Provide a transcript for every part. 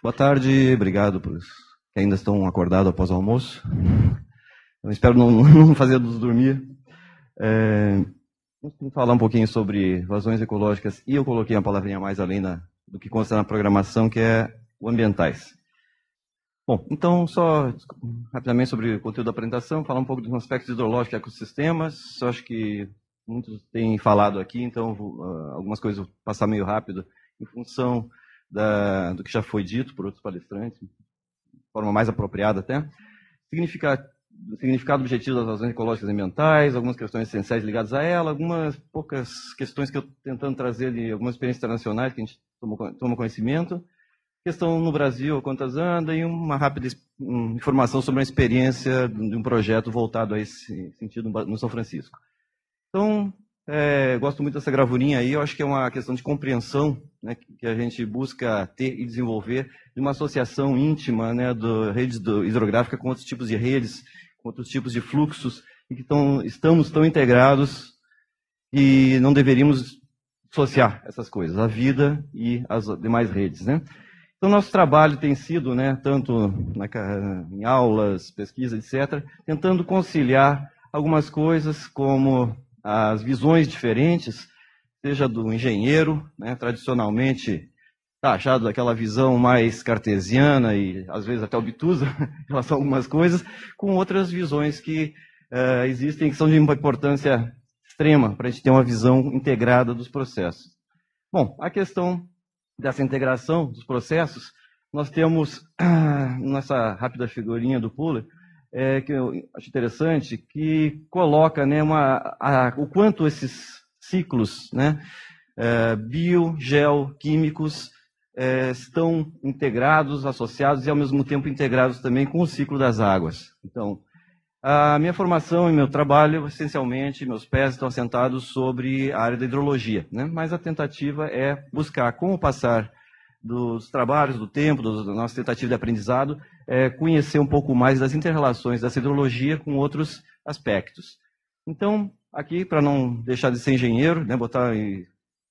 Boa tarde, obrigado para os que ainda estão acordados após o almoço. Eu espero não fazê-los dormir. Vamos falar um pouquinho sobre vazões ecológicas, e eu coloquei uma palavrinha mais além do que consta na programação, que é o ambientais. Bom, então, só rapidamente sobre o conteúdo da apresentação, falar um pouco dos aspectos hidrológicos e ecossistemas. Eu acho que muitos têm falado aqui, então algumas coisas eu vou passar meio rápido, em função do que já foi dito por outros palestrantes, de forma mais apropriada até. Significado objetivo das vazões ecológicas e ambientais, algumas questões essenciais ligadas a ela, algumas poucas questões que eu estou tentando trazer de algumas experiências internacionais que a gente toma conhecimento, questão no Brasil, quantas anda, e uma rápida informação sobre uma experiência de um projeto voltado a esse sentido no São Francisco. Então, gosto muito dessa gravurinha aí, eu acho que é uma questão de compreensão, né, que a gente busca ter e desenvolver de uma associação íntima, né, da rede hidrográfica com outros tipos de redes, com outros tipos de fluxos, e que estamos tão integrados e não deveríamos associar essas coisas, a vida e as demais redes, né? Então, nosso trabalho tem sido, né, tanto em aulas, pesquisa, etc., tentando conciliar algumas coisas como as visões diferentes, seja do engenheiro, né, tradicionalmente taxado daquela visão mais cartesiana e às vezes até obtusa em relação a algumas coisas, com outras visões que existem, que são de uma importância extrema para a gente ter uma visão integrada dos processos. Bom, a questão dessa integração dos processos, nós temos nessa rápida figurinha do Puller, que eu acho interessante, que coloca, né, o quanto esses ciclos, né, biogeoquímicos estão integrados, associados e ao mesmo tempo integrados também com o ciclo das águas. Então, a minha formação e meu trabalho, essencialmente, meus pés estão assentados sobre a área da hidrologia, né? Mas a tentativa é buscar, com o passar dos trabalhos, do tempo, da nossa tentativa de aprendizado, conhecer um pouco mais das inter-relações dessa hidrologia com outros aspectos. Então, aqui, para não deixar de ser engenheiro, né, botar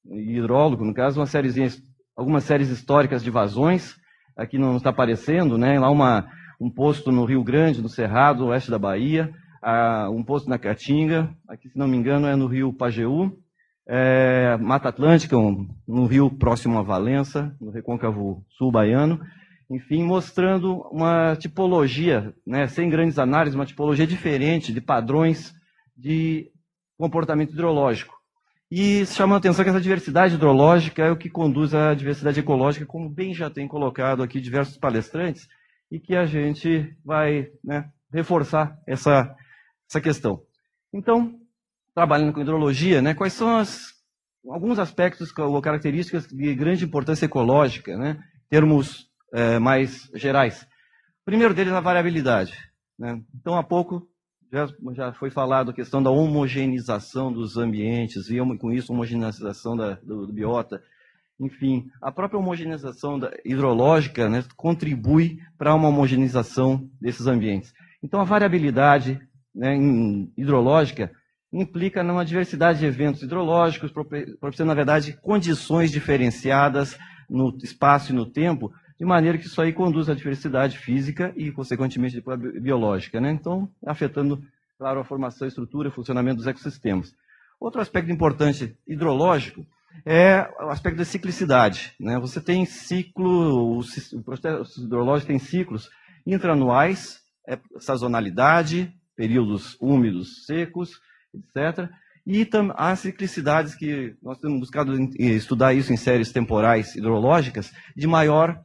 hidrólogo, no caso, algumas séries históricas de vazões, aqui não está aparecendo, né, lá um posto no Rio Grande, no Cerrado, oeste da Bahia, um posto na Caatinga, aqui, se não me engano, é no Rio Pajeú, Mata Atlântica, no rio próximo a Valença, no Recôncavo Sul baiano, enfim, mostrando uma tipologia, né, sem grandes análises, uma tipologia diferente de padrões de comportamento hidrológico. E chamando a atenção que essa diversidade hidrológica é o que conduz à diversidade ecológica, como bem já tem colocado aqui diversos palestrantes, e que a gente vai, né, reforçar essa questão. Então, trabalhando com hidrologia, né, quais são alguns aspectos ou características de grande importância ecológica, né, em termos mais gerais. O primeiro deles é a variabilidade, né? Então, há pouco já foi falado a questão da homogeneização dos ambientes, e com isso, homogeneização do biota. Enfim, a própria homogeneização hidrológica, né, contribui para uma homogeneização desses ambientes. Então, a variabilidade, né, hidrológica implica numa diversidade de eventos hidrológicos, proporcionando, na verdade, condições diferenciadas no espaço e no tempo, de maneira que isso aí conduz à diversidade física e, consequentemente, biológica, né? Então, afetando, claro, a formação, a estrutura e o funcionamento dos ecossistemas. Outro aspecto importante hidrológico é o aspecto da ciclicidade, né? Você tem o processo hidrológico tem ciclos intraanuais, sazonalidade, períodos úmidos, secos, etc. E há ciclicidades que nós temos buscado estudar isso em séries temporais hidrológicas de maior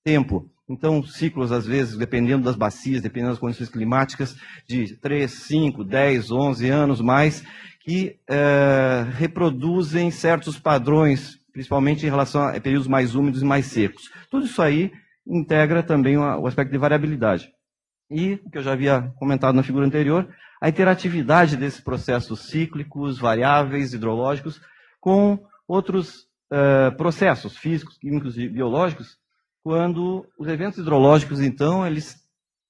tempo. Então, ciclos, às vezes, dependendo das bacias, dependendo das condições climáticas, de 3, 5, 10, 11 anos mais, que reproduzem certos padrões, principalmente em relação a períodos mais úmidos e mais secos. Tudo isso aí integra também o aspecto de variabilidade. E, o que eu já havia comentado na figura anterior, a interatividade desses processos cíclicos, variáveis, hidrológicos, com outros processos físicos, químicos e biológicos, quando os eventos hidrológicos, então, eles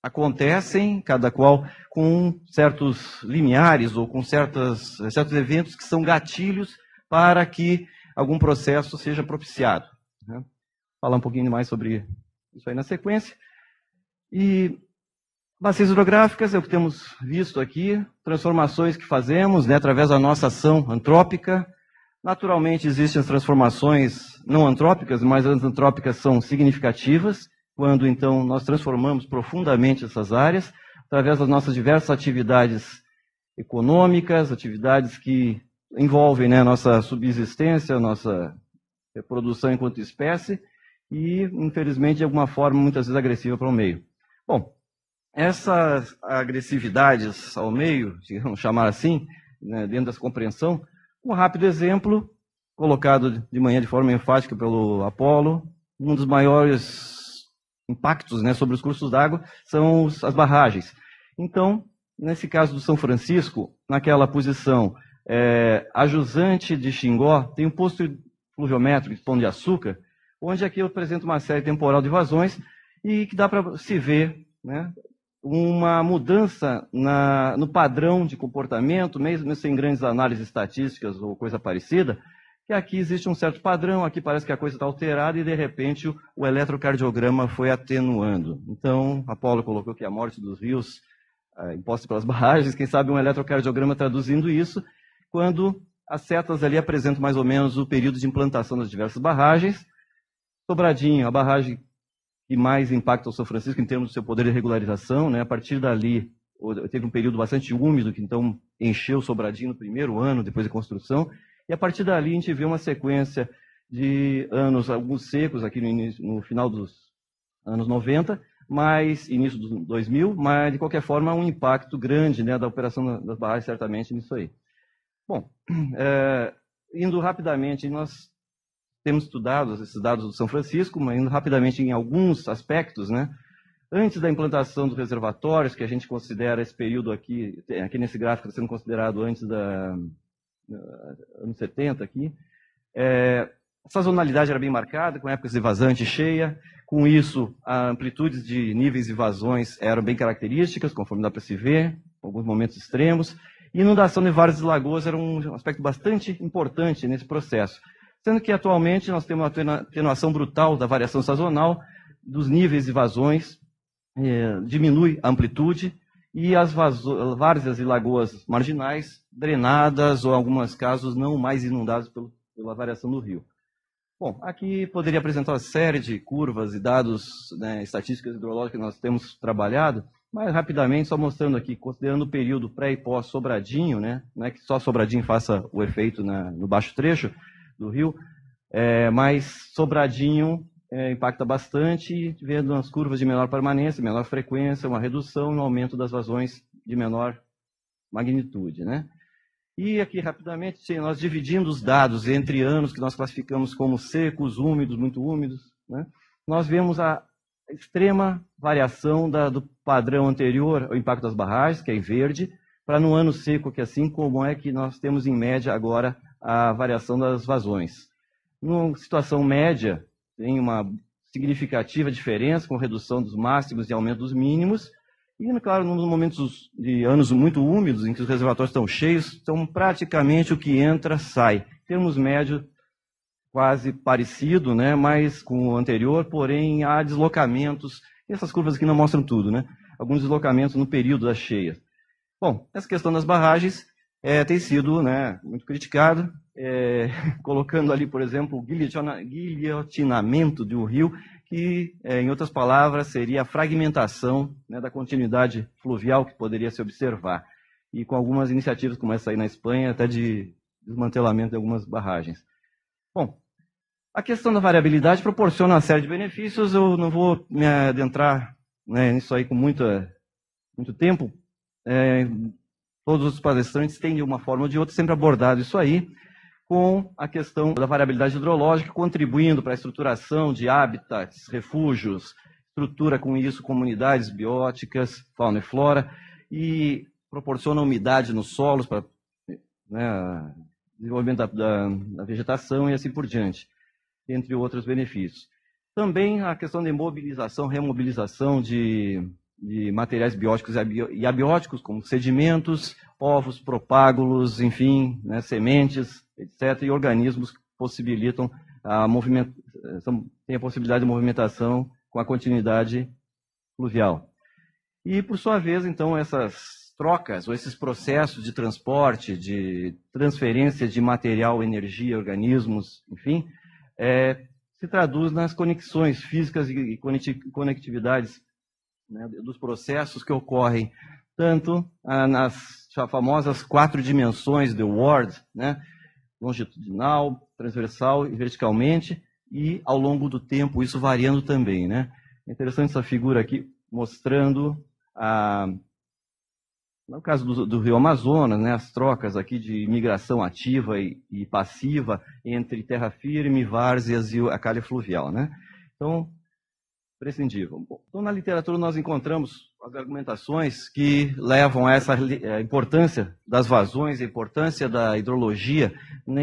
acontecem, cada qual com certos limiares ou com certos eventos que são gatilhos para que algum processo seja propiciado, né? Falar um pouquinho mais sobre isso aí na sequência. E bacias hidrográficas é o que temos visto aqui, transformações que fazemos, né, através da nossa ação antrópica. Naturalmente existem as transformações não antrópicas, mas as antrópicas são significativas, quando então nós transformamos profundamente essas áreas, através das nossas diversas atividades econômicas, atividades que envolvem, né, a nossa subsistência, a nossa reprodução enquanto espécie, e, infelizmente, de alguma forma, muitas vezes agressiva para o meio. Bom, essas agressividades ao meio, vamos chamar assim, né, dentro dessa compreensão, um rápido exemplo, colocado de manhã de forma enfática pelo Apolo, um dos maiores impactos, né, sobre os cursos d'água são as barragens. Então, nesse caso do São Francisco, naquela posição a jusante de Xingó, tem um posto fluviométrico de Pão de Açúcar, onde aqui eu apresento uma série temporal de vazões e que dá para se ver, né, uma mudança no padrão de comportamento, mesmo sem grandes análises estatísticas ou coisa parecida, que aqui existe um certo padrão, aqui parece que a coisa está alterada e, de repente, o eletrocardiograma foi atenuando. Então, Apolo colocou que a morte dos rios imposta pelas barragens, quem sabe um eletrocardiograma traduzindo isso, quando as setas ali apresentam mais ou menos o período de implantação das diversas barragens. Sobradinho, a barragem que mais impacta o São Francisco em termos do seu poder de regularização, né? A partir dali, teve um período bastante úmido, que então encheu Sobradinho no primeiro ano, depois da construção, e a partir dali a gente vê uma sequência de anos, alguns secos aqui no final dos anos 90, mas início dos 2000, mas de qualquer forma um impacto grande, né, da operação das barragens certamente nisso aí. Bom, indo rapidamente, nós temos estudado esses dados do São Francisco, mas indo rapidamente em alguns aspectos, né? Antes da implantação dos reservatórios, que a gente considera esse período aqui nesse gráfico está sendo considerado antes da anos 70 aqui, a sazonalidade era bem marcada, com épocas de vazante cheia. Com isso, as amplitudes de níveis de vazões eram bem características, conforme dá para se ver, alguns momentos extremos. E inundação de várias lagoas era um aspecto bastante importante nesse processo. Sendo que, atualmente, nós temos uma atenuação brutal da variação sazonal, dos níveis de vazões, diminui a amplitude, e as várzeas e lagoas marginais drenadas, ou em alguns casos não mais inundadas pela variação do rio. Bom, aqui poderia apresentar uma série de curvas e dados, né, estatísticas hidrológicas que nós temos trabalhado, mas rapidamente, só mostrando aqui, considerando o período pré e pós Sobradinho, né, não é que só Sobradinho faça o efeito no baixo trecho do rio, mas Sobradinho impacta bastante, vendo as curvas de menor permanência, menor frequência, uma redução no aumento das vazões de menor magnitude, né? E aqui, rapidamente, nós dividindo os dados entre anos que nós classificamos como secos, úmidos, muito úmidos, né? Nós vemos a extrema variação do padrão anterior ao impacto das barragens, que é em verde, para no ano seco, que assim como é que nós temos em média agora a variação das vazões. Numa situação média, tem uma significativa diferença com redução dos máximos e aumento dos mínimos, e, claro, nos momentos de anos muito úmidos, em que os reservatórios estão cheios, então praticamente o que entra, sai. Em termos médios, quase parecido, né, mas com o anterior, porém há deslocamentos, e essas curvas aqui não mostram tudo, né, alguns deslocamentos no período das cheias. Bom, essa questão das barragens tem sido, né, muito criticada, colocando ali, por exemplo, o guilhotinamento de um rio, que, em outras palavras, seria a fragmentação, né, da continuidade fluvial que poderia se observar. E com algumas iniciativas como essa aí na Espanha, até de desmantelamento de algumas barragens. Bom, a questão da variabilidade proporciona uma série de benefícios, eu não vou me adentrar, né, nisso aí com muito tempo. Todos os palestrantes têm, de uma forma ou de outra, sempre abordado isso aí, com a questão da variabilidade hidrológica, contribuindo para a estruturação de hábitats, refúgios, estrutura com isso comunidades bióticas, fauna e flora, e proporciona umidade nos solos para, né, desenvolvimento da vegetação e assim por diante, entre outros benefícios. Também a questão de mobilização, remobilização de materiais bióticos e abióticos, como sedimentos, ovos, propágulos, enfim, né, sementes, etc., e organismos que possibilitam tem a possibilidade de movimentação com a continuidade fluvial. E, por sua vez, então, essas trocas, ou esses processos de transporte, de transferência de material, energia, organismos, enfim, se traduz nas conexões físicas e conectividades, né, dos processos que ocorrem tanto nas famosas 4 dimensões do World, né, longitudinal, transversal e verticalmente, e ao longo do tempo, isso variando também, né? É interessante essa figura aqui, mostrando, no caso do Rio Amazonas, né, as trocas aqui de migração ativa e passiva entre terra firme, várzeas e a calha fluvial, né? Então, prescindível. Então, na literatura nós encontramos as argumentações que levam a essa importância das vazões, a importância da hidrologia com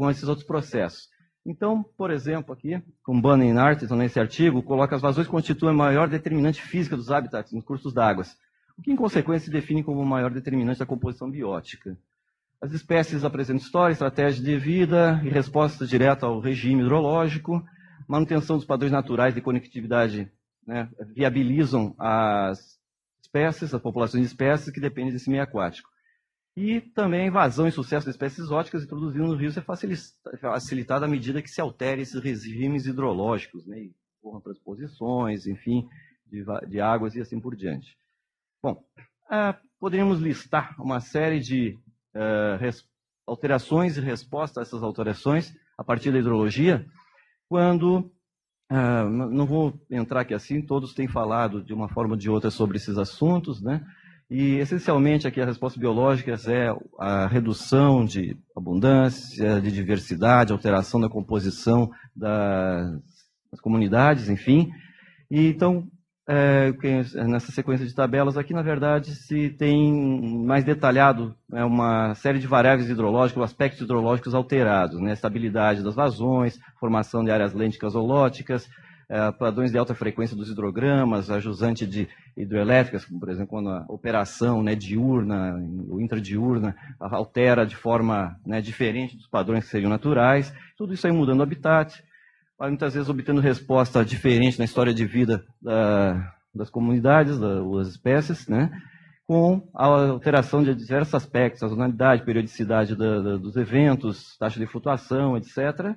esses outros processos. Então, por exemplo, aqui, com Bunning e Arterton, nesse artigo, coloca as vazões constituem a maior determinante física dos habitats nos cursos d'águas, o que, em consequência, se define como o maior determinante da composição biótica. As espécies apresentam história, estratégia de vida e resposta direta ao regime hidrológico, manutenção dos padrões naturais de conectividade, né, viabilizam as espécies, as populações de espécies que dependem desse meio aquático. E também a invasão e sucesso de espécies exóticas introduzidas no rio é facilitada à medida que se alterem esses regimes hidrológicos, né, e ocorram transposições, enfim, de águas e assim por diante. Bom, poderíamos listar uma série de alterações e respostas a essas alterações a partir da hidrologia, quando, não vou entrar aqui assim, todos têm falado de uma forma ou de outra sobre esses assuntos, né? E, essencialmente, aqui a resposta biológica é a redução de abundância, de diversidade, alteração da composição das comunidades, enfim. E, então, nessa sequência de tabelas aqui, na verdade, se tem mais detalhado uma série de variáveis hidrológicos, aspectos hidrológicos alterados, né? Estabilidade das vazões, formação de áreas lênticas holóticas, padrões de alta frequência dos hidrogramas, a jusante de hidroelétricas, como, por exemplo, quando a operação, né, diurna ou intradiurna altera de forma, né, diferente dos padrões que seriam naturais. Tudo isso aí mudando o habitat, muitas vezes obtendo resposta diferente na história de vida das comunidades, das espécies, né, com a alteração de diversos aspectos, sazonalidade, periodicidade dos eventos, taxa de flutuação, etc.,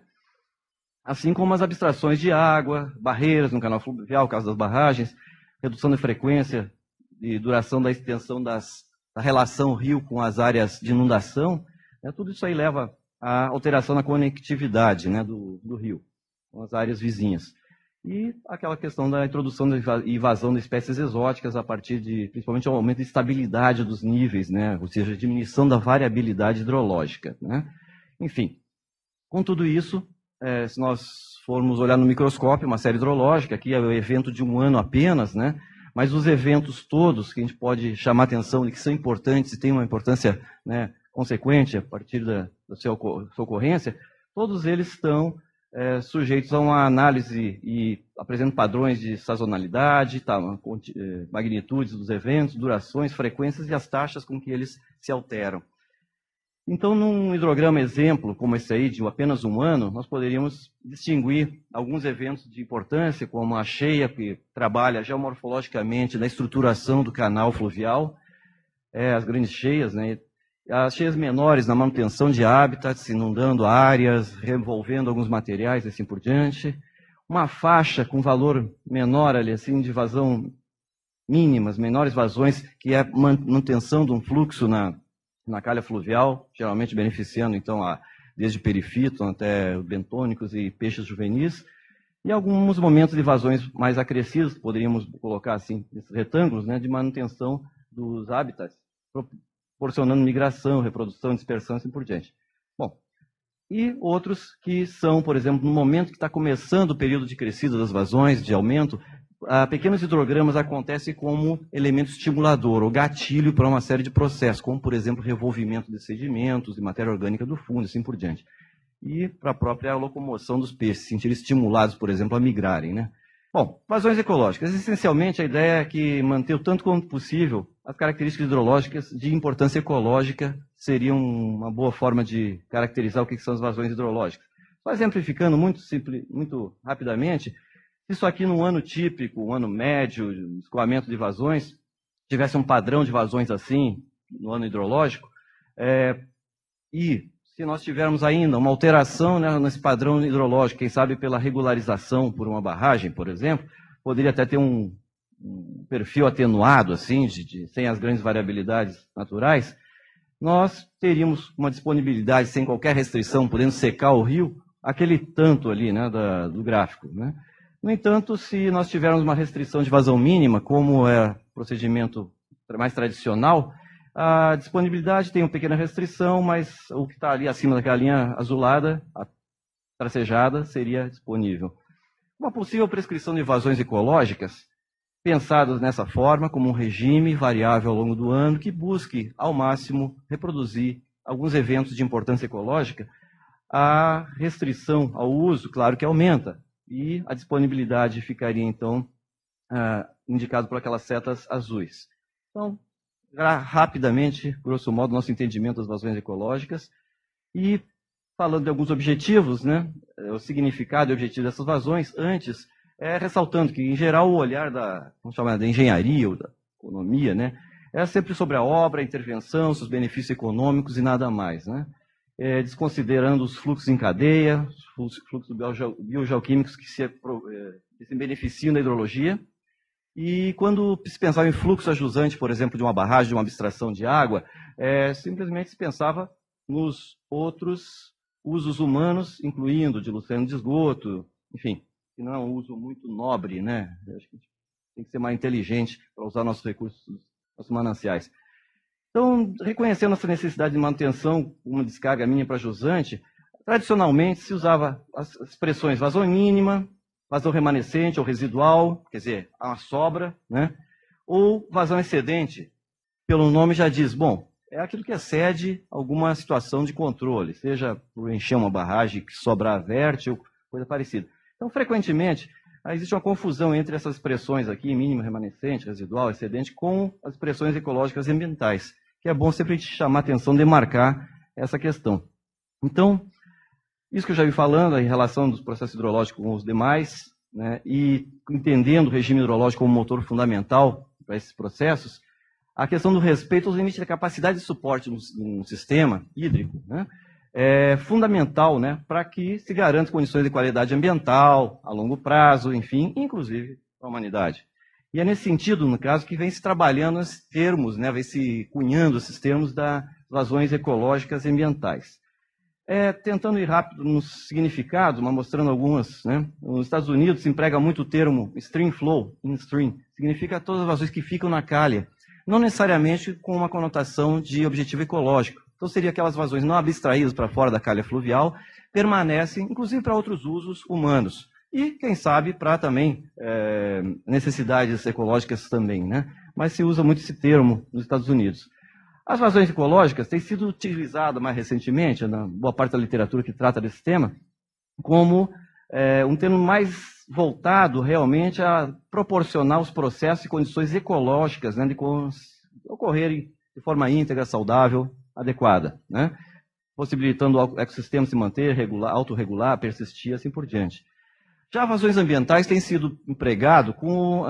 assim como as abstrações de água, barreiras no canal fluvial, caso das barragens, redução da frequência e duração da extensão da relação rio com as áreas de inundação, né, tudo isso aí leva à alteração na conectividade, né, do rio com as áreas vizinhas. E aquela questão da introdução e invasão de espécies exóticas a partir de, principalmente, o aumento de estabilidade dos níveis, né, ou seja, diminuição da variabilidade hidrológica, né. Enfim, com tudo isso, se nós formos olhar no microscópio, uma série hidrológica, aqui é o evento de um ano apenas, né? Mas os eventos todos que a gente pode chamar atenção de que são importantes e têm uma importância, né, consequente a partir da sua ocorrência, todos eles estão sujeitos a uma análise e apresentam padrões de sazonalidade, magnitudes dos eventos, durações, frequências e as taxas com que eles se alteram. Então, num hidrograma exemplo, como esse aí, de apenas um ano, nós poderíamos distinguir alguns eventos de importância, como a cheia, que trabalha geomorfologicamente na estruturação do canal fluvial, as grandes cheias, né? As cheias menores na manutenção de hábitats, inundando áreas, revolvendo alguns materiais, assim por diante. Uma faixa com valor menor ali, assim, de vazão mínimas, menores vazões, que é a manutenção de um fluxo na calha fluvial, geralmente beneficiando, então, desde perifíton até bentônicos e peixes juvenis, e alguns momentos de vazões mais acrescidos, poderíamos colocar assim, nesses retângulos, né, de manutenção dos hábitats, proporcionando migração, reprodução, dispersão e assim por diante. Bom, e outros que são, por exemplo, no momento que está começando o período de crescida das vazões, de aumento, pequenos hidrogramas acontecem como elemento estimulador ou gatilho para uma série de processos, como, por exemplo, revolvimento de sedimentos e matéria orgânica do fundo, assim por diante. E para a própria locomoção dos peixes, se sentirem estimulados, por exemplo, a migrarem, né? Bom, vazões ecológicas. Essencialmente, a ideia é que manter o tanto quanto possível as características hidrológicas de importância ecológica seriam uma boa forma de caracterizar o que são as vazões hidrológicas. Só exemplificando muito rapidamente, Se isso aqui num ano típico, um ano médio, escoamento de vazões, tivesse um padrão de vazões assim, no ano hidrológico, e se nós tivermos ainda uma alteração, né, nesse padrão hidrológico, quem sabe pela regularização por uma barragem, por exemplo, poderia até ter um perfil atenuado, assim, sem as grandes variabilidades naturais, nós teríamos uma disponibilidade sem qualquer restrição, podendo secar o rio, aquele tanto ali, né, do gráfico, né? No entanto, se nós tivermos uma restrição de vazão mínima, como é o procedimento mais tradicional, a disponibilidade tem uma pequena restrição, mas o que está ali acima daquela linha azulada, tracejada, seria disponível. Uma possível prescrição de vazões ecológicas, pensadas dessa forma, como um regime variável ao longo do ano, que busque, ao máximo, reproduzir alguns eventos de importância ecológica, a restrição ao uso, claro que aumenta, e a disponibilidade ficaria, então, indicado por aquelas setas azuis. Então, rapidamente, grosso modo, nosso entendimento das vazões ecológicas, e falando de alguns objetivos, né, o significado e objetivo dessas vazões, antes, ressaltando que, em geral, o olhar vamos chamar da engenharia ou da economia, né, é sempre sobre a obra, a intervenção, seus benefícios econômicos e nada mais, né? Desconsiderando os fluxos em cadeia, os fluxos biogeoquímicos que se beneficiam da hidrologia. E quando se pensava em fluxo ajusante, por exemplo, de uma barragem, de uma abstração de água, simplesmente se pensava nos outros usos humanos, incluindo diluição de esgoto, enfim, que não é um uso muito nobre, né? Acho que a gente tem que ser mais inteligente para usar nossos recursos, nossos mananciais. Então, reconhecendo essa necessidade de manutenção, uma descarga mínima para jusante, tradicionalmente se usava as expressões vazão mínima, vazão remanescente ou residual, quer dizer, uma sobra, né? Ou vazão excedente, pelo nome já diz, bom, é aquilo que excede alguma situação de controle, seja por encher uma barragem que sobrar verte ou coisa parecida. Então, frequentemente, existe uma confusão entre essas expressões aqui, mínima, remanescente, residual, excedente, com as expressões ecológicas e ambientais, que é bom sempre chamar a atenção, demarcar essa questão. Então, isso que eu já vi falando, em relação dos processos hidrológicos com os demais, né, e entendendo o regime hidrológico como motor fundamental para esses processos, a questão do respeito aos limites da capacidade de suporte no sistema hídrico, né, é fundamental, né, para que se garanta condições de qualidade ambiental, a longo prazo, enfim, inclusive para a humanidade. E é nesse sentido, no caso, que vem se trabalhando esses termos, né, vem se cunhando esses termos das vazões ecológicas e ambientais. Tentando ir rápido nos significados, mas mostrando algumas, né, nos Estados Unidos se emprega muito o termo stream flow, in-stream, significa todas as vazões que ficam na calha, não necessariamente com uma conotação de objetivo ecológico. Então, seria aquelas vazões não abstraídas para fora da calha fluvial, permanecem, inclusive para outros usos humanos. E, quem sabe, para também necessidades ecológicas também, né? Mas se usa muito esse termo nos Estados Unidos. As vazões ecológicas têm sido utilizadas mais recentemente, na boa parte da literatura que trata desse tema, como um termo mais voltado realmente a proporcionar os processos e condições ecológicas, né, de ocorrerem de forma íntegra, saudável, adequada, né? Possibilitando o ecossistema se manter, autorregular, persistir, assim por diante. Já vazões ambientais têm sido empregado com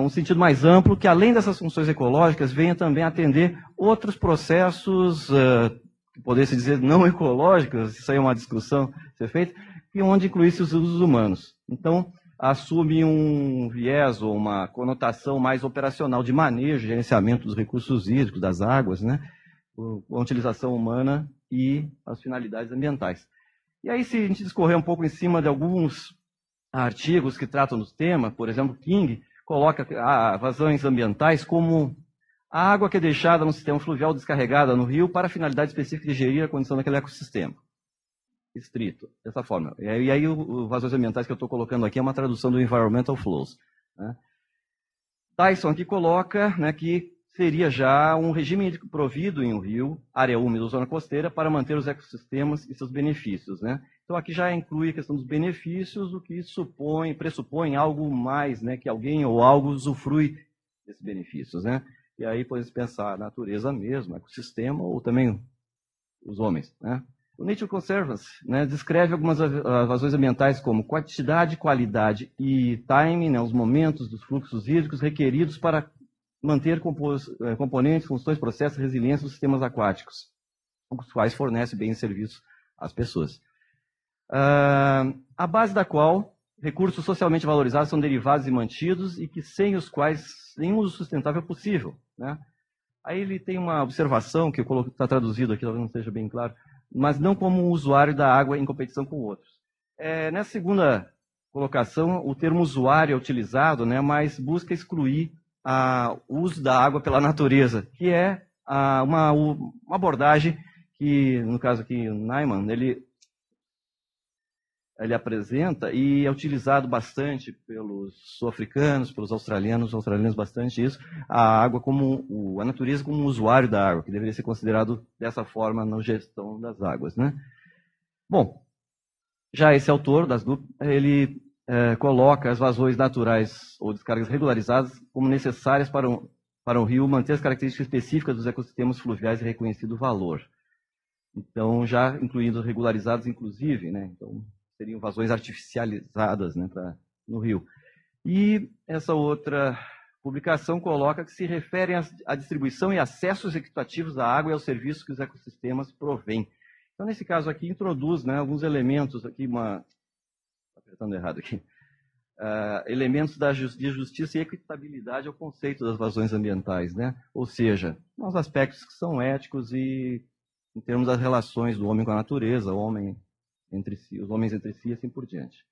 um sentido mais amplo, que além dessas funções ecológicas, venha também atender outros processos, que poderia-se dizer não ecológicos, isso aí é uma discussão a ser feita, e onde incluísse os usos humanos. Então, assume um viés ou uma conotação mais operacional de manejo, gerenciamento dos recursos hídricos, das águas, né, com a utilização humana e as finalidades ambientais. E aí, se a gente discorrer um pouco em cima de alguns artigos que tratam do tema, por exemplo, King coloca vazões ambientais como a água que é deixada no sistema fluvial descarregada no rio para a finalidade específica de gerir a condição daquele ecossistema. Estrito, dessa forma. E aí os vazões ambientais que eu estou colocando aqui é uma tradução do Environmental Flows, né? Tyson aqui coloca, né, que seria já um regime hídrico provido em um rio, área úmida ou zona costeira, para manter os ecossistemas e seus benefícios, né? Então, aqui já inclui a questão dos benefícios, o que pressupõe algo mais, né, que alguém ou algo usufrui desses benefícios, né? E aí podemos pensar a natureza mesmo, ecossistema ou também os homens, né? O Nature Conservancy, né, descreve algumas vazões ambientais como quantidade, qualidade e time, né, os momentos dos fluxos hídricos requeridos para manter componentes, funções, processos, resiliência dos sistemas aquáticos, os quais fornecem bens e serviços às pessoas. A base da qual recursos socialmente valorizados são derivados e mantidos e que sem os quais nenhum uso sustentável é possível, né? Aí ele tem uma observação que eu coloquei, está traduzido aqui, talvez não seja bem claro, mas não como um usuário da água em competição com outros. Nessa segunda colocação, o termo usuário é utilizado, né, mas busca excluir o uso da água pela natureza, que é uma abordagem que, no caso aqui, o Naiman, ele apresenta e é utilizado bastante pelos sul-africanos, pelos australianos bastante isso, a água a natureza como um usuário da água, que deveria ser considerado dessa forma na gestão das águas, né? Bom, já esse autor das duplas, ele coloca as vazões naturais ou descargas regularizadas como necessárias para um rio manter as características específicas dos ecossistemas fluviais e reconhecido valor. Então, já incluindo regularizados, inclusive, né? Então, seriam vazões artificializadas, né, no rio. E essa outra publicação coloca que se referem à distribuição e acessos equitativos à água e aos serviços que os ecossistemas provêm. Então, nesse caso aqui, introduz, né, alguns elementos, aqui apertando errado aqui, elementos de justiça e equitabilidade ao conceito das vazões ambientais, né? Ou seja, os aspectos que são éticos e em termos das relações do homem com a natureza, os homens entre si e assim por diante.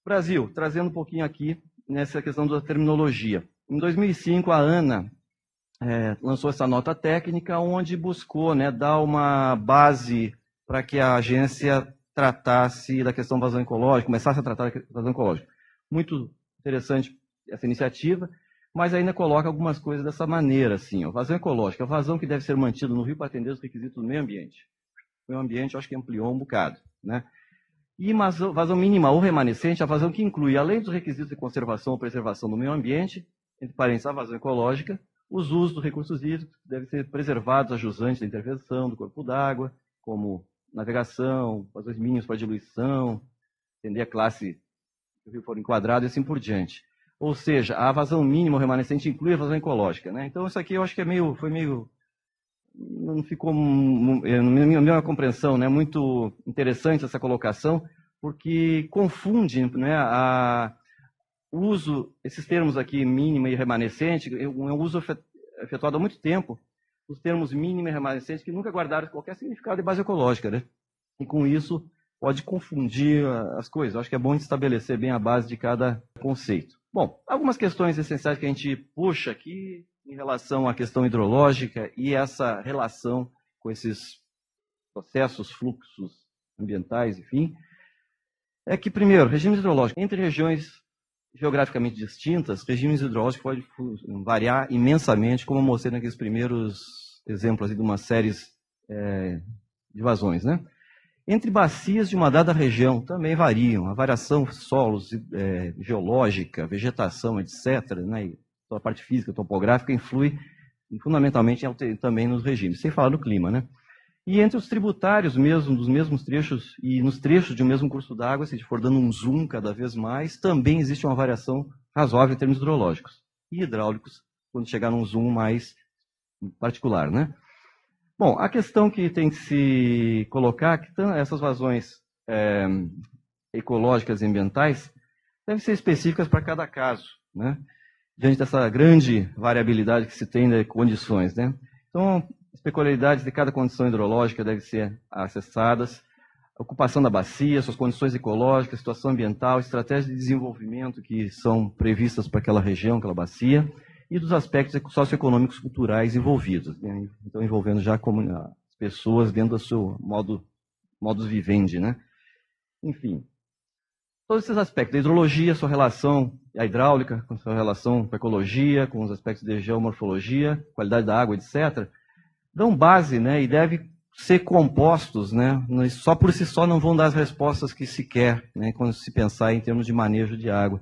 Brasil, trazendo um pouquinho aqui nessa questão da terminologia. Em 2005, a ANA lançou essa nota técnica onde buscou, né, dar uma base para que a agência tratasse da questão vazão ecológica, começasse a tratar da vazão ecológica. Muito interessante essa iniciativa, mas ainda coloca algumas coisas dessa maneira, assim, ó, vazão ecológica, a vazão que deve ser mantida no rio para atender os requisitos do meio ambiente. O meio ambiente, eu acho que ampliou um bocado, né? E vazão mínima ou remanescente, a vazão que inclui, além dos requisitos de conservação ou preservação do meio ambiente, entre parênteses, a vazão ecológica, os usos dos recursos hídricos devem ser preservados a jusante da intervenção do corpo d'água, como navegação, vazões mínimos para diluição, entender a classe que o rio for enquadrado e assim por diante. Ou seja, a vazão mínima ou remanescente inclui a vazão ecológica, né? Então, isso aqui eu acho que não ficou, na minha compreensão, né, muito interessante essa colocação, porque confunde, né, o uso, esses termos aqui, mínima e remanescente, é um uso efetuado há muito tempo, os termos mínima e remanescente, que nunca guardaram qualquer significado de base ecológica, né? E com isso pode confundir as coisas. Eu acho que é bom estabelecer bem a base de cada conceito. Bom, algumas questões essenciais que a gente puxa aqui em relação à questão hidrológica e essa relação com esses processos, fluxos ambientais, enfim, é que, primeiro, regimes hidrológicos. Entre regiões geograficamente distintas, regimes hidrológicos podem variar imensamente, como eu mostrei naqueles primeiros exemplos de uma série de vazões, né? Entre bacias de uma dada região também variam. A variação de solos, geológica, vegetação, etc., né? A parte física, topográfica, influi fundamentalmente também nos regimes, sem falar do clima, né? E entre os tributários mesmo, dos mesmos trechos, e nos trechos de um mesmo curso d'água, se a gente for dando um zoom cada vez mais, também existe uma variação razoável em termos hidrológicos e hidráulicos, quando chegar num zoom mais particular, né? Bom, a questão que tem que se colocar é que essas vazões ecológicas e ambientais devem ser específicas para cada caso, né? Diante dessa grande variabilidade que se tem de condições, né? Então, as peculiaridades de cada condição hidrológica devem ser acessadas, a ocupação da bacia, suas condições ecológicas, situação ambiental, estratégias de desenvolvimento que são previstas para aquela região, aquela bacia, e dos aspectos socioeconômicos culturais envolvidos, né? Então, envolvendo já as pessoas dentro do seu modus vivendi, né? Enfim, todos esses aspectos, a hidrologia, sua relação, a hidráulica, com sua relação com a ecologia, com os aspectos de geomorfologia, qualidade da água, etc., dão base, né, e devem ser compostos, né, só por si só não vão dar as respostas que se quer, né, quando se pensar em termos de manejo de água.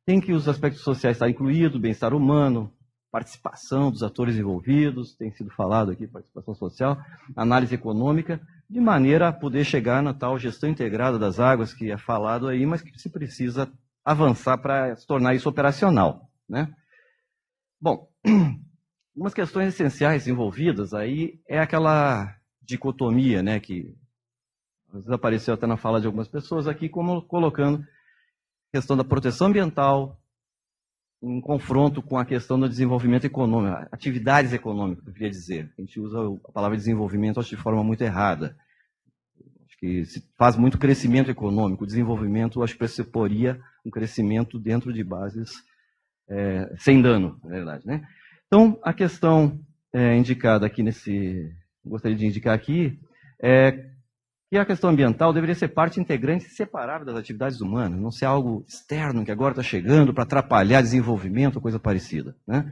Tem que os aspectos sociais estar incluídos, bem-estar humano, participação dos atores envolvidos, tem sido falado aqui, participação social, análise econômica, de maneira a poder chegar na tal gestão integrada das águas que é falado aí, mas que se precisa avançar para se tornar isso operacional, né? Bom, umas questões essenciais envolvidas aí é aquela dicotomia, né, que às vezes apareceu até na fala de algumas pessoas aqui, como colocando a questão da proteção ambiental em confronto com a questão do desenvolvimento econômico, atividades econômicas, eu queria dizer. A gente usa a palavra desenvolvimento, acho, de forma muito errada. Acho que se faz muito crescimento econômico. O desenvolvimento, acho que pressuporia um crescimento dentro de bases sem dano, na verdade, né? Então, a questão indicada aqui gostaria de indicar aqui, é que a questão ambiental deveria ser parte integrante e separável das atividades humanas, não ser algo externo que agora está chegando para atrapalhar desenvolvimento ou coisa parecida, né?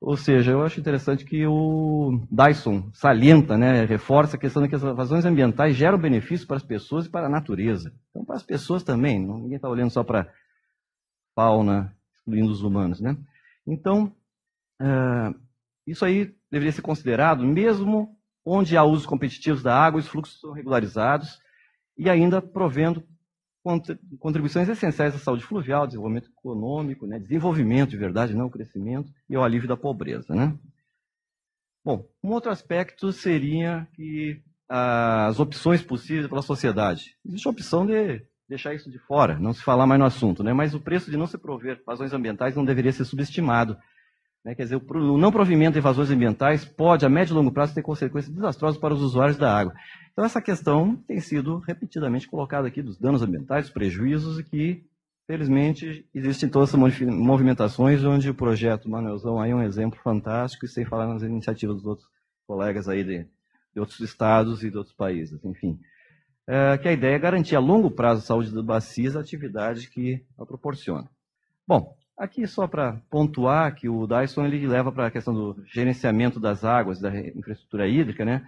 Ou seja, eu acho interessante que o Dyson salienta, né, reforça a questão de que as vazões ambientais geram benefícios para as pessoas e para a natureza. Então, para as pessoas também, ninguém está olhando só para a fauna, excluindo os humanos, né? Então, isso aí deveria ser considerado mesmo onde há usos competitivos da água, os fluxos são regularizados e ainda provendo contribuições essenciais à saúde fluvial, desenvolvimento econômico, né, desenvolvimento de verdade, não crescimento, e ao alívio da pobreza, né? Bom, um outro aspecto seria que as opções possíveis pela sociedade. Existe a opção de deixar isso de fora, não se falar mais no assunto, né? Mas o preço de não se prover vazões ambientais não deveria ser subestimado. Quer dizer, o não provimento de vazões ambientais pode, a médio e longo prazo, ter consequências desastrosas para os usuários da água. Então, essa questão tem sido repetidamente colocada aqui, dos danos ambientais, dos prejuízos, e que, felizmente, existem todas essas movimentações, onde o projeto Manuelzão aí é um exemplo fantástico, e sem falar nas iniciativas dos outros colegas aí de outros estados e de outros países, enfim. Que a ideia é garantir a longo prazo a saúde das bacias, a atividade que ela proporciona. Bom, aqui só para pontuar que o Dyson ele leva para a questão do gerenciamento das águas, da infraestrutura hídrica, né?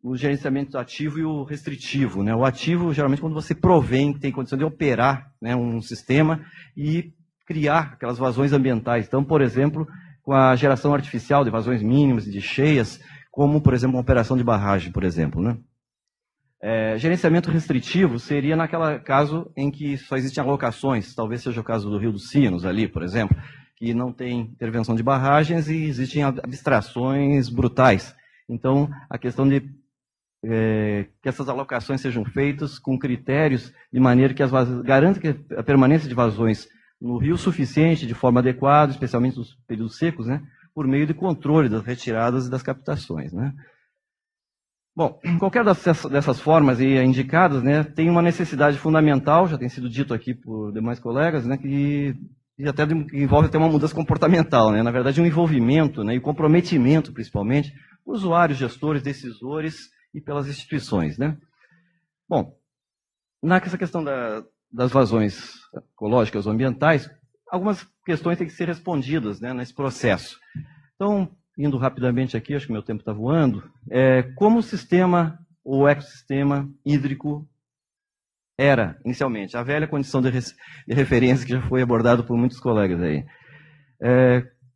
O gerenciamento ativo e o restritivo, né? O ativo, geralmente, quando você provém, tem condição de operar, né, um sistema e criar aquelas vazões ambientais. Então, por exemplo, com a geração artificial de vazões mínimas e de cheias, como, por exemplo, uma operação de barragem, por exemplo, né? Gerenciamento restritivo seria naquele caso em que só existem alocações, talvez seja o caso do Rio dos Sinos ali, por exemplo, que não tem intervenção de barragens e existem abstrações brutais. Então, a questão de que essas alocações sejam feitas com critérios de maneira que garanta que a permanência de vazões no rio suficiente, de forma adequada, especialmente nos períodos secos, né, por meio de controle das retiradas e das captações, né. Bom, qualquer dessas formas aí indicadas, né, tem uma necessidade fundamental, já tem sido dito aqui por demais colegas, né, que envolve até uma mudança comportamental, né, na verdade um envolvimento, né, e comprometimento, principalmente, por usuários, gestores, decisores e pelas instituições, né. Bom, nessa questão das vazões ecológicas ou ambientais, algumas questões têm que ser respondidas, né, nesse processo. Então, indo rapidamente aqui, acho que meu tempo está voando, como o sistema ou ecossistema hídrico era, inicialmente, a velha condição de referência que já foi abordado por muitos colegas aí.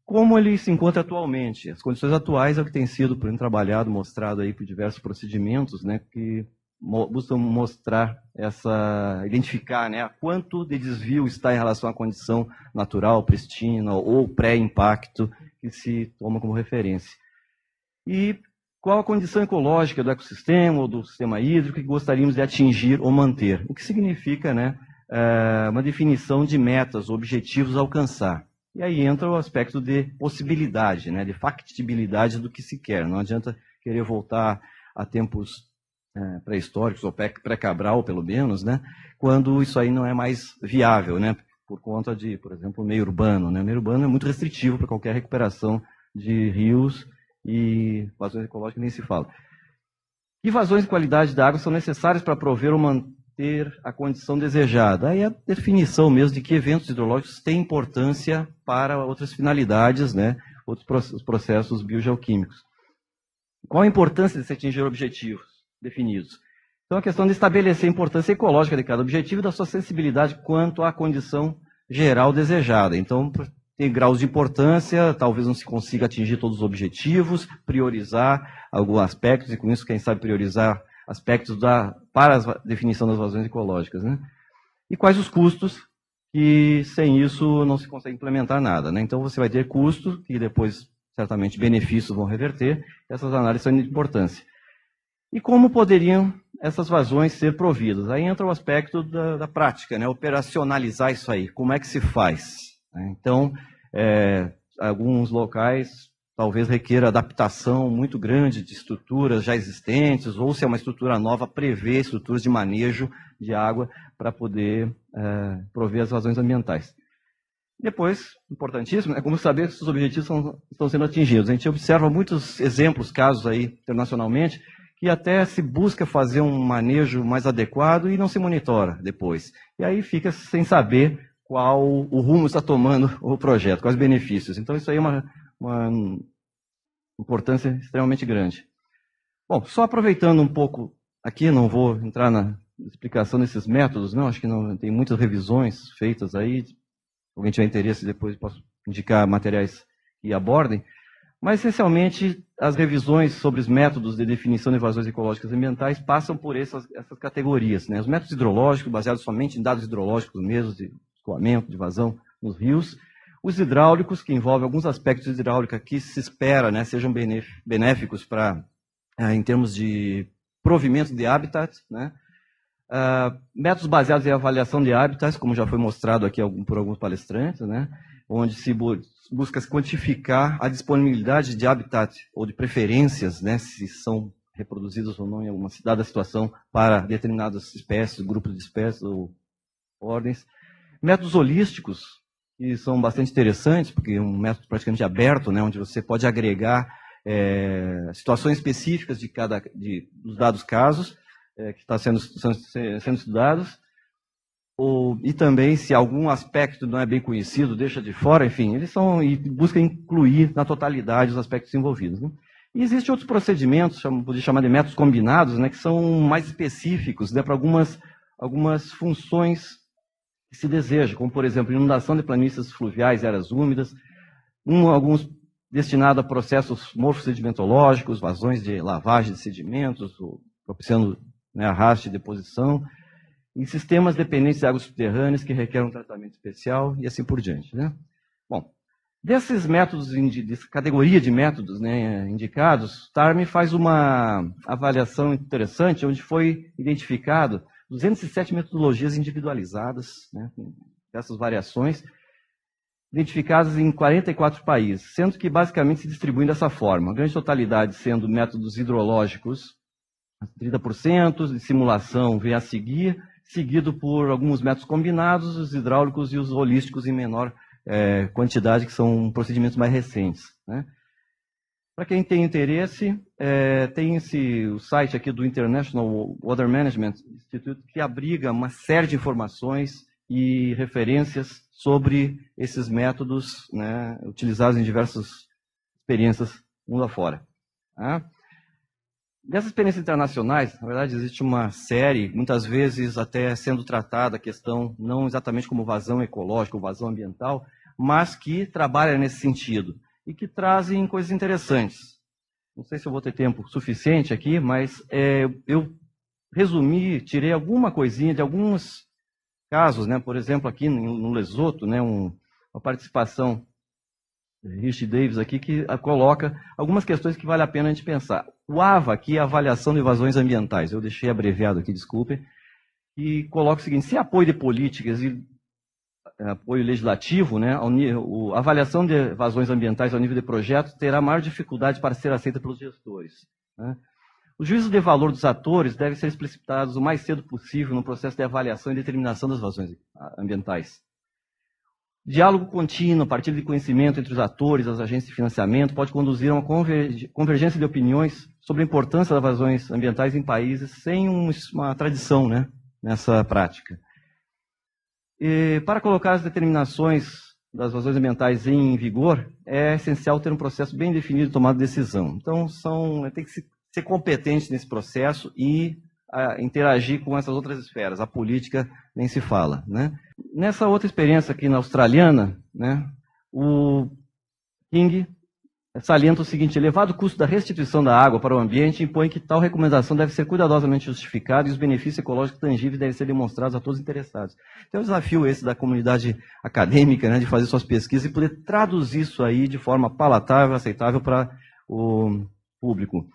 Como ele se encontra atualmente? As condições atuais é o que tem sido, por exemplo, trabalhado, mostrado aí por diversos procedimentos, né, que buscam identificar, né, quanto de desvio está em relação à condição natural, prístina ou pré-impacto que se toma como referência. E qual a condição ecológica do ecossistema ou do sistema hídrico que gostaríamos de atingir ou manter? O que significa, né, uma definição de metas, objetivos a alcançar. E aí entra o aspecto de possibilidade, né, de factibilidade do que se quer. Não adianta querer voltar a tempos pré-históricos, ou pré-Cabral, pelo menos, né, quando isso aí não é mais viável, né, por conta de, por exemplo, o meio urbano. Né? O meio urbano é muito restritivo para qualquer recuperação de rios e vazões ecológicas nem se fala. Que vazões de qualidade da água são necessárias para prover ou manter a condição desejada? Aí é a definição mesmo de que eventos hidrológicos têm importância para outras finalidades, né, outros processos biogeoquímicos. Qual a importância de se atingir objetivos definidos? Então, a questão de estabelecer a importância ecológica de cada objetivo e da sua sensibilidade quanto à condição geral desejada. Então, tem graus de importância, talvez não se consiga atingir todos os objetivos, priorizar alguns aspectos, e com isso, quem sabe, priorizar aspectos para a definição das vazões ecológicas, né? E quais os custos, que sem isso não se consegue implementar nada, né? Então você vai ter custo, que depois certamente benefícios vão reverter, essas análises são de importância. E como poderiam essas vazões ser providas? Aí entra o aspecto da prática, né? Operacionalizar isso aí, como é que se faz, né? Então, alguns locais talvez requer adaptação muito grande de estruturas já existentes, ou se é uma estrutura nova, prever estruturas de manejo de água para poder prover as vazões ambientais. Depois, importantíssimo, é como saber se os objetivos estão sendo atingidos. A gente observa muitos exemplos, casos aí internacionalmente, que até se busca fazer um manejo mais adequado e não se monitora depois. E aí fica sem saber qual o rumo está tomando o projeto, quais benefícios. Então isso aí é uma importância extremamente grande. Bom, só aproveitando um pouco aqui, não vou entrar na explicação desses métodos, não, acho que não tem muitas revisões feitas aí. Se alguém tiver interesse, depois posso indicar materiais que abordem. Mas, essencialmente, as revisões sobre os métodos de definição de vazões ecológicas e ambientais passam por essas categorias, né? Os métodos hidrológicos, baseados somente em dados hidrológicos mesmo, de escoamento, de vazão nos rios. Os hidráulicos, que envolvem alguns aspectos de hidráulica que se espera, né, sejam benéficos em termos de provimento de habitat, né? Métodos baseados em avaliação de habitats, como já foi mostrado aqui por alguns palestrantes, né, onde se busca quantificar a disponibilidade de habitat ou de preferências, né, se são reproduzidos ou não em alguma dada situação para determinadas espécies, grupos de espécies ou ordens. Métodos holísticos, que são bastante interessantes, porque é um método praticamente aberto, né, onde você pode agregar situações específicas dos dados casos, que estão sendo estudados, e também se algum aspecto não é bem conhecido, deixa de fora, enfim, eles buscam incluir na totalidade os aspectos envolvidos, né? E existem outros procedimentos, poderia chamar de métodos combinados, né, que são mais específicos, né, para algumas funções que se deseja, como, por exemplo, inundação de planícies fluviais e áreas úmidas, alguns destinados a processos morfossedimentológicos, vazões de lavagem de sedimentos, propiciando, né, arraste e deposição, em sistemas dependentes de águas subterrâneas que requerem um tratamento especial e assim por diante, né? Bom, desses métodos, dessa categoria de métodos, né, indicados, TARME faz uma avaliação interessante, onde foi identificado 207 metodologias individualizadas, né, dessas variações, identificadas em 44 países, sendo que basicamente se distribuem dessa forma, a grande totalidade sendo métodos hidrológicos, 30%, de simulação vem a seguir, seguido por alguns métodos combinados, os hidráulicos e os holísticos em menor quantidade, que são procedimentos mais recentes, né? Para quem tem interesse, tem o site aqui do International Water Management Institute, que abriga uma série de informações e referências sobre esses métodos, né, utilizados em diversas experiências mundo afora, tá? Dessas experiências internacionais, na verdade, existe uma série, muitas vezes até sendo tratada a questão não exatamente como vazão ecológica ou vazão ambiental, mas que trabalha nesse sentido e que trazem coisas interessantes. Não sei se eu vou ter tempo suficiente aqui, mas eu resumi, tirei alguma coisinha de alguns casos, né? Por exemplo, aqui no Lesoto, né, uma participação Rich Davis aqui, que coloca algumas questões que vale a pena a gente pensar. O AVA, aqui é a avaliação de vazões ambientais, eu deixei abreviado aqui, desculpem, e coloca o seguinte: se apoio de políticas e apoio legislativo, né, a avaliação de vazões ambientais ao nível de projeto terá maior dificuldade para ser aceita pelos gestores, né? Os juízos de valor dos atores devem ser explicitados o mais cedo possível no processo de avaliação e determinação das vazões ambientais. Diálogo contínuo, partilha de conhecimento entre os atores, as agências de financiamento, pode conduzir a uma convergência de opiniões sobre a importância das vazões ambientais em países sem uma tradição, né, nessa prática. E para colocar as determinações das vazões ambientais em vigor, é essencial ter um processo bem definido de tomada de decisão. Então, tem que ser competente nesse processo e interagir com essas outras esferas. A política nem se fala, né? Nessa outra experiência aqui na australiana, né, o King salienta o seguinte: elevado custo da restituição da água para o ambiente impõe que tal recomendação deve ser cuidadosamente justificada e os benefícios ecológicos tangíveis devem ser demonstrados a todos os interessados. Então, é um desafio esse da comunidade acadêmica, né, de fazer suas pesquisas e poder traduzir isso aí de forma palatável, aceitável para o público.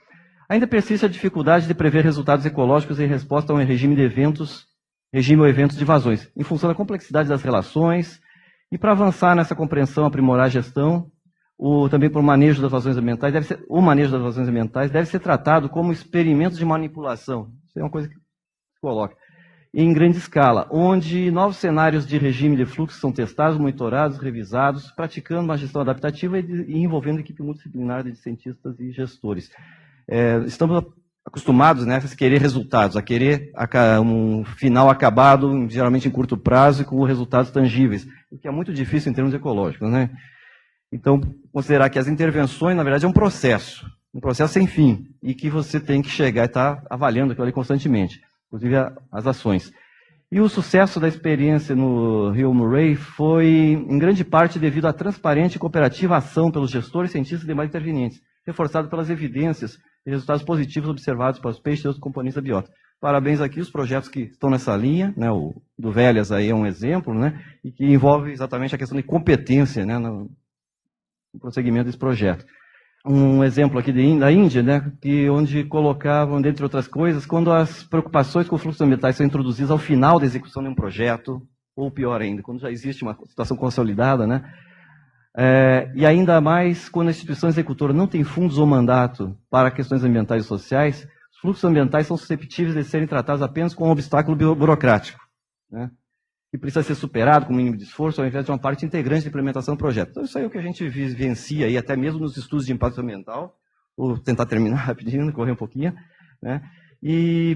Ainda persiste a dificuldade de prever resultados ecológicos em resposta a um regime ou eventos de vazões, em função da complexidade das relações, e para avançar nessa compreensão, aprimorar a gestão, também para o manejo das vazões ambientais, deve ser tratado como experimentos de manipulação. Isso é uma coisa que se coloca. Em grande escala, onde novos cenários de regime de fluxo são testados, monitorados, revisados, praticando uma gestão adaptativa e envolvendo equipe multidisciplinar de cientistas e gestores. Estamos acostumados, né, a querer resultados, a querer um final acabado, geralmente em curto prazo, e com resultados tangíveis, o que é muito difícil em termos ecológicos, né? Então, considerar que as intervenções, na verdade, é um processo sem fim, e que você tem que chegar e estar avaliando aquilo ali constantemente, inclusive as ações. E o sucesso da experiência no Rio Murray foi, em grande parte, devido à transparente e cooperativa ação pelos gestores, cientistas e demais intervenientes, reforçado pelas evidências e resultados positivos observados para os peixes e outros componentes da biota. Parabéns aqui os projetos que estão nessa linha, né, o do Velhas aí é um exemplo, né, e que envolve exatamente a questão de competência, né, no prosseguimento desse projeto. Um exemplo aqui da Índia, né, onde colocavam, dentre outras coisas, quando as preocupações com fluxos ambientais são introduzidas ao final da execução de um projeto, ou pior ainda, quando já existe uma situação consolidada, né, e ainda mais quando a instituição executora não tem fundos ou mandato para questões ambientais e sociais, os fluxos ambientais são susceptíveis de serem tratados apenas como um obstáculo burocrático, né, que precisa ser superado com o mínimo de esforço, ao invés de uma parte integrante de implementação do projeto. Então, isso aí é o que a gente vivencia aí, até mesmo nos estudos de impacto ambiental. Vou tentar terminar rapidinho, correr um pouquinho, né? E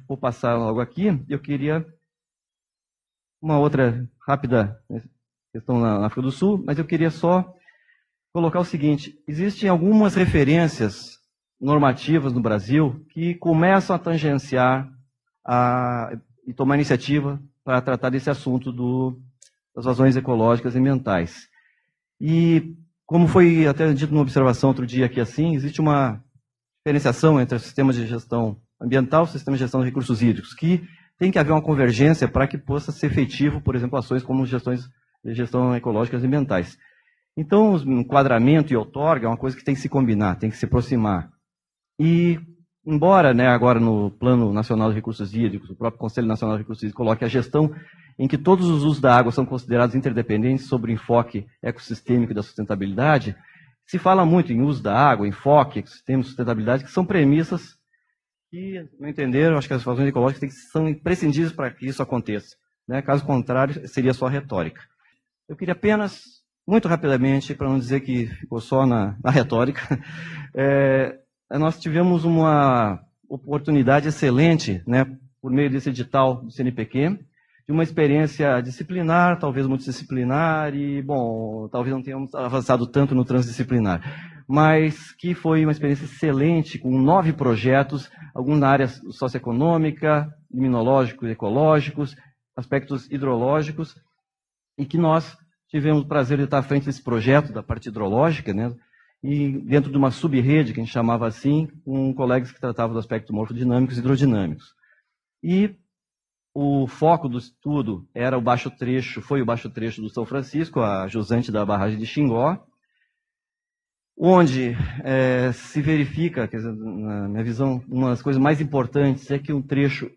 vou passar logo aqui. Eu queria uma outra rápida questão na África do Sul, mas eu queria só colocar o seguinte: existem algumas referências normativas no Brasil que começam a tangenciar e tomar iniciativa para tratar desse assunto das vazões ecológicas e ambientais. E, como foi até dito numa observação outro dia aqui assim, existe uma diferenciação entre o sistema de gestão ambiental e o sistema de gestão de recursos hídricos, que tem que haver uma convergência para que possa ser efetivo, por exemplo, ações como gestões de gestão ecológicas e ambientais. Então, o enquadramento e outorga é uma coisa que tem que se combinar, tem que se aproximar. E, embora, né, agora no Plano Nacional de Recursos Hídricos, o próprio Conselho Nacional de Recursos Hídricos coloque a gestão em que todos os usos da água são considerados interdependentes sobre o enfoque ecossistêmico e da sustentabilidade, se fala muito em uso da água, enfoque, ecossistema e sustentabilidade, que são premissas que, no entender, eu acho que as vazões ecológicas são imprescindíveis para que isso aconteça, né? Caso contrário, seria só retórica. Eu queria apenas, muito rapidamente, para não dizer que ficou só na retórica, nós tivemos uma oportunidade excelente, né, por meio desse edital do CNPq, de uma experiência disciplinar, talvez multidisciplinar, e, bom, talvez não tenhamos avançado tanto no transdisciplinar, mas que foi uma experiência excelente, com 9 projetos, alguns na área socioeconômica, imunológicos, ecológicos, aspectos hidrológicos, e que nós tivemos o prazer de estar à frente desse projeto, da parte hidrológica, né, e dentro de uma sub-rede, que a gente chamava assim, com colegas que tratavam do aspecto morfodinâmicos e hidrodinâmicos. E o foco do estudo era foi o baixo trecho do São Francisco, a jusante da barragem de Xingó, onde se verifica, quer dizer, na minha visão, uma das coisas mais importantes é que um trecho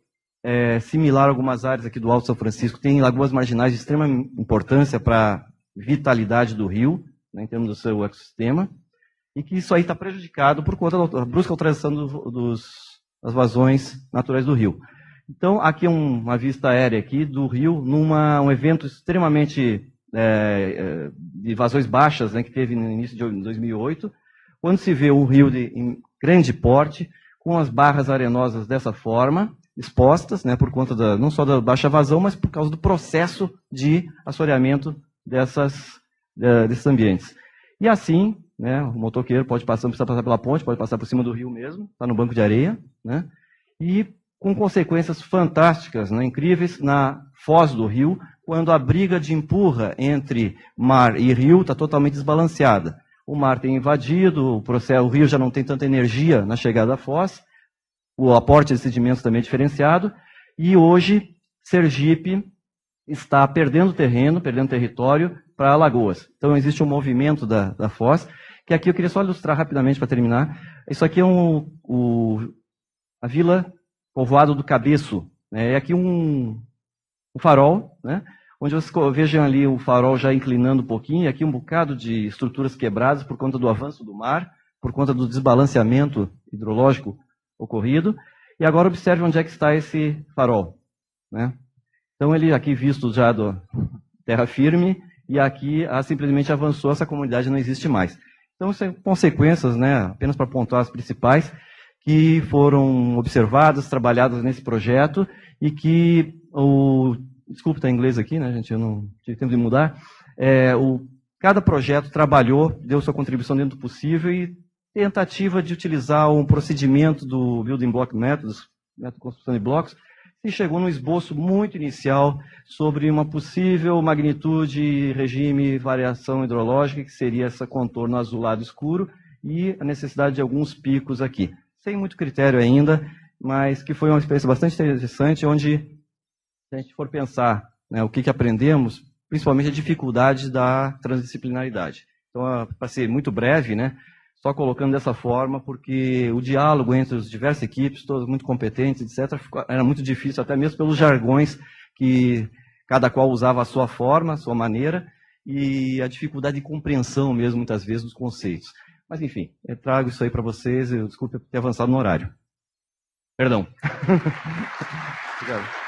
similar a algumas áreas aqui do Alto São Francisco tem lagoas marginais de extrema importância para a vitalidade do rio, né, em termos do seu ecossistema, e que isso aí está prejudicado por conta da brusca alteração das vazões naturais do rio. Então, aqui uma vista aérea aqui do rio, um evento extremamente de vazões baixas, né, que teve no início de 2008, quando se vê um rio em grande porte, com as barras arenosas dessa forma, expostas, né, por conta não só da baixa vazão, mas por causa do processo de assoreamento desses ambientes. E assim, né, o motoqueiro pode passar, não precisa passar pela ponte, pode passar por cima do rio mesmo, está no banco de areia, né, e com consequências fantásticas, né, incríveis, na foz do rio, quando a briga de empurra entre mar e rio está totalmente desbalanceada. o mar tem invadido, o rio já não tem tanta energia na chegada da foz, o aporte de sedimentos também é diferenciado, e hoje Sergipe está perdendo terreno, perdendo território para Alagoas. Então existe um movimento da foz, que aqui eu queria só ilustrar rapidamente para terminar. Isso aqui é a vila Povoado do Cabeço. É aqui um farol, né? Onde vocês vejam ali o farol já inclinando um pouquinho, e aqui um bocado de estruturas quebradas por conta do avanço do mar, por conta do desbalanceamento hidrológico ocorrido. E agora observe onde é que está esse farol, né? Então ele aqui visto já do terra firme, e aqui simplesmente avançou, essa comunidade não existe mais. Então são consequências, né, apenas para pontuar as principais, que foram observadas, trabalhadas nesse projeto, e que desculpa estar em inglês aqui, né, gente, eu não tive tempo de mudar. Cada projeto trabalhou, deu sua contribuição dentro do possível, e tentativa de utilizar um procedimento do Building Block Methods, método de construção de blocos, e chegou num esboço muito inicial sobre uma possível magnitude, regime, variação hidrológica, que seria esse contorno azulado escuro, e a necessidade de alguns picos aqui. Sem muito critério ainda, mas que foi uma experiência bastante interessante, onde, se a gente for pensar, né, o que aprendemos, principalmente a dificuldade da transdisciplinaridade. Então, para ser muito breve, né, só colocando dessa forma, porque o diálogo entre as diversas equipes, todas muito competentes, etc., era muito difícil, até mesmo pelos jargões que cada qual usava a sua forma, a sua maneira, e a dificuldade de compreensão mesmo, muitas vezes, dos conceitos. Mas, enfim, eu trago isso aí para vocês, desculpe ter avançado no horário. Perdão. Obrigado.